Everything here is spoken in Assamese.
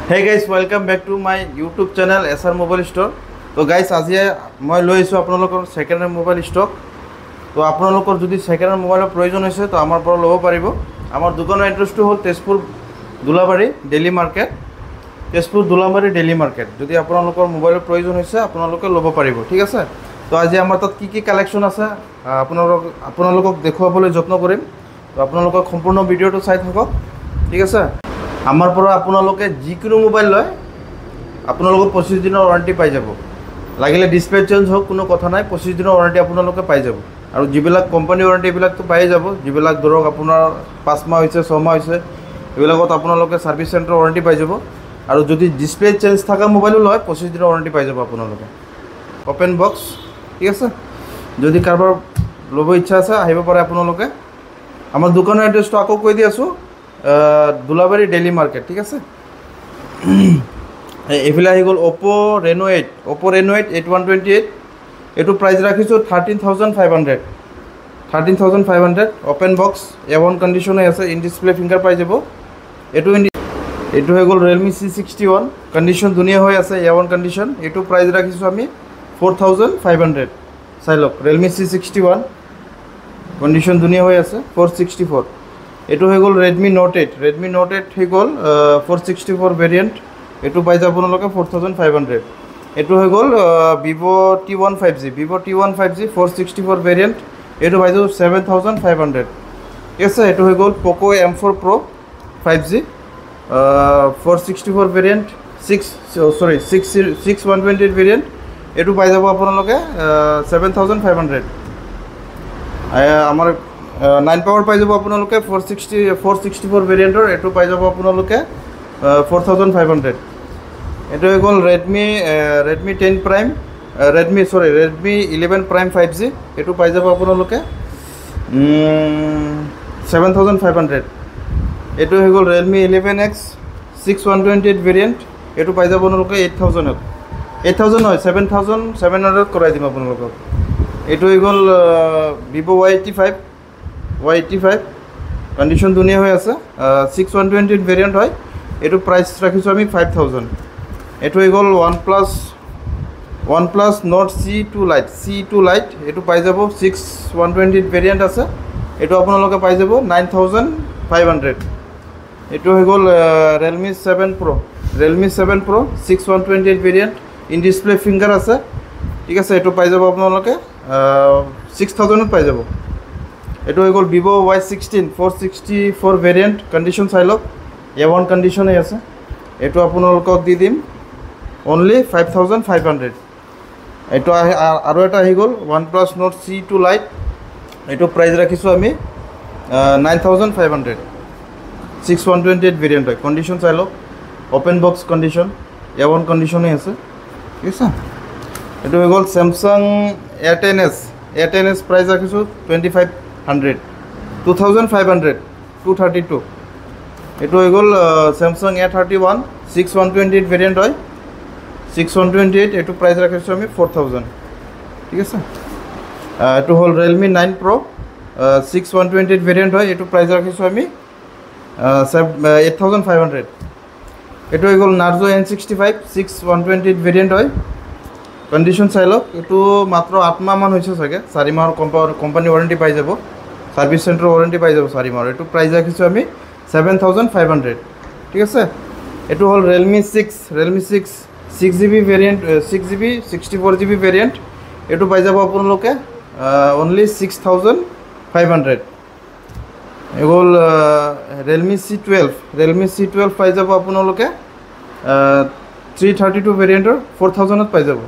Hey guys, welcome back to my YouTube channel SR Mobile Store. तो guys আজি মই লৈ আছো আপোনালোকৰ সেকেন্ড হ্যান্ড মোবাইল স্টক। তো আপোনালোকৰ যদি সেকেন্ড হ্যান্ড মোবাইলৰ প্ৰয়োজন হৈছে তো আমাৰ পৰা ল'ব পাৰিব। আমাৰ দোকানৰ এড্ৰেছটো হ'ল Tezpur Dulabari daily market. Tezpur Dulabari daily market. যদি আপোনালোকৰ মোবাইলৰ প্ৰয়োজন হৈছে আপোনালোকে ল'ব পাৰিব, ঠিক আছে? তো আজি আমাৰ তাত কি কালেকশ্যন আছে আপোনালোকক দেখুৱাবলৈ যত্ন কৰিম। তো আপোনালোকক সম্পূৰ্ণ ভিডিঅ'টো চাই থাকক, ঠিক আছে? আমাৰ পৰা আপোনালোকে যিকোনো মোবাইল লয় আপোনালোকক 25 দিনৰ ওয়াৰেণ্টি পাই যাব। লাগিলে ডিসপ্লে চেঞ্জ হোক কোনো কথা নাই, 25 দিনৰ ওয়াৰেণ্টি আপোনালোকে পাই যাব। আৰু যিবিলাক কোম্পানী ওয়াৰেণ্টি এইবিলাকতো পাই যাব, যিবিলাক ধৰক আপোনাৰ 5 মাহ হৈছে 6 মাহ হৈছে এইবিলাকত আপোনালোকে সাৰ্ভিস চেণ্টাৰ ওয়াৰেণ্টি পাই যাব। আৰু যদি ডিসপ্লে চেঞ্জ থকা মোবাইলো লয় 25 দিনৰ ওয়াৰেণ্টি পাই যাব আপোনালোকে। ওপেন বক্স, ঠিক আছে? যদি কাৰোবাৰ ল'ব ইচ্ছা আছে আহিব পাৰে আপোনালোকে। আমাৰ দোকানৰ এড্ৰেছটো আকৌ কৈ দি আছোঁ, দুলাবাৰী ডেইলি মাৰ্কেট, ঠিক আছে? এইফালে আহি গ'ল Oppo Reno 8 8128। এইটো প্ৰাইচ ৰাখিছোঁ 13,500। 13,500 ওপেন বক্স A1 কণ্ডিশ্যনে আছে, ইন ডিসপ্লে ফিংগাৰ পাই যাব। এইটো হৈ গ'ল Realme C61, কণ্ডিশ্যন ধুনীয়া হৈ আছে, A1 কণ্ডিশ্যন। এইটো প্ৰাইচ ৰাখিছোঁ আমি 4,500। চাই লওক Realme C61 কণ্ডিশ্যন ধুনীয়া হৈ আছে, 464। এইটো হৈ গ'ল Redmi Note 8 হৈ গ'ল 464 ভেৰিয়েণ্ট। এইটো পাই যাব আপোনালোকে 4,500। এইটো হৈ গ'ল Vivo T1 5G 464 ভেৰিয়েণ্ট। এইটো পাই যাব 7,500, ঠিক আছে? এইটো হৈ গ'ল Poco M4 Pro 5G 464 variant 6128 variant. এইটো পাই যাব আপোনালোকে 7,500। আমাৰ 9 পাৱাৰ পাই যাব আপোনালোকে 464 ভেৰিয়েণ্টৰ। এইটো পাই যাব আপোনালোকে 4,500। এইটো হৈ গ'ল Redmi 10 Prime Redmi 11 Prime 5G। এইটো পাই যাব আপোনালোকে 7,500। এইটো হৈ গ'ল Realme 11X 6128 ভেৰিয়েণ্ট। এইটো পাই যাব আপোনালোকে 8,000 নহয় 7,700 কৰাই দিম আপোনালোকক। এইটো হৈ গ'ল Vivo Y85 কণ্ডিশ্যন ধুনীয়া হৈ আছে, 6128 ভেৰিয়েণ্ট হয়। এইটো প্ৰাইচ ৰাখিছোঁ আমি 5,000। এইটো হৈ গ'ল OnePlus Nord C2 Lite। এইটো পাই যাব 6128 ভেৰিয়েণ্ট আছে। এইটো আপোনালোকে পাই যাব 9,500। এইটো হৈ গ'ল Realme 7 Pro 6128 variant, in display finger আছে, ঠিক আছে? এইটো পাই যাব আপোনালোকে 6,000ত পাই যাব। এইটো হৈ গ'ল Vivo Y16 464 ভেৰিয়েণ্ট, কণ্ডিশ্যন চাই লওক, A1 কণ্ডিশ্যনেই আছে। এইটো আপোনালোকক দি দিম অনলি 5,500। এইটো আৰু এটা আহি গ'ল OnePlus Nord C2 Lite। এইটো প্ৰাইচ ৰাখিছোঁ আমি 9,500। 6128 ভেৰিয়েণ্ট হয়, কণ্ডিশ্যন চাই লওক, ওপেন বক্স কণ্ডিশ্যন, A1 কণ্ডিশ্যনেই আছে, ঠিক আছে? এইটো হৈ গ'ল Samsung A10s প্ৰাইচ ৰাখিছোঁ 2,500 2,532। এইটো হৈ গ'ল Samsung A31 6128 ভেৰিয়েণ্ট হয়, 6128। এইটো প্ৰাইচ ৰাখিছোঁ আমি 4,000, ঠিক আছে? এইটো হ'ল Realme 9 Pro 6128 ভেৰিয়েণ্ট হয়। এইটো প্ৰাইচ ৰাখিছোঁ আমি 8,500। এইটো হৈ গ'ল Narzo N65 6128 ভেৰিয়েণ্ট হয়, কণ্ডিশ্যন চাই লওক। এইটো মাত্ৰ 8 মাহমান হৈছে চাগে, 4 মাহৰ কোম্পানী ৱাৰেণ্টি পাই যাব, সাৰ্ভিস চেণ্টাৰ ৱাৰেণ্টি পাই যাব 4 মাহৰ। এইটো প্ৰাইচ ৰাখিছোঁ আমি 7,500, ঠিক আছে? এইটো হ'ল Realme 6GB variant 6GB 64GB variant. এইটো পাই যাব আপোনালোকে অনলি 6,500। এই হ'ল Realme C12 পাই যাব আপোনালোকে 332 ভেৰিয়েণ্টৰ 4,000ত পাই যাব।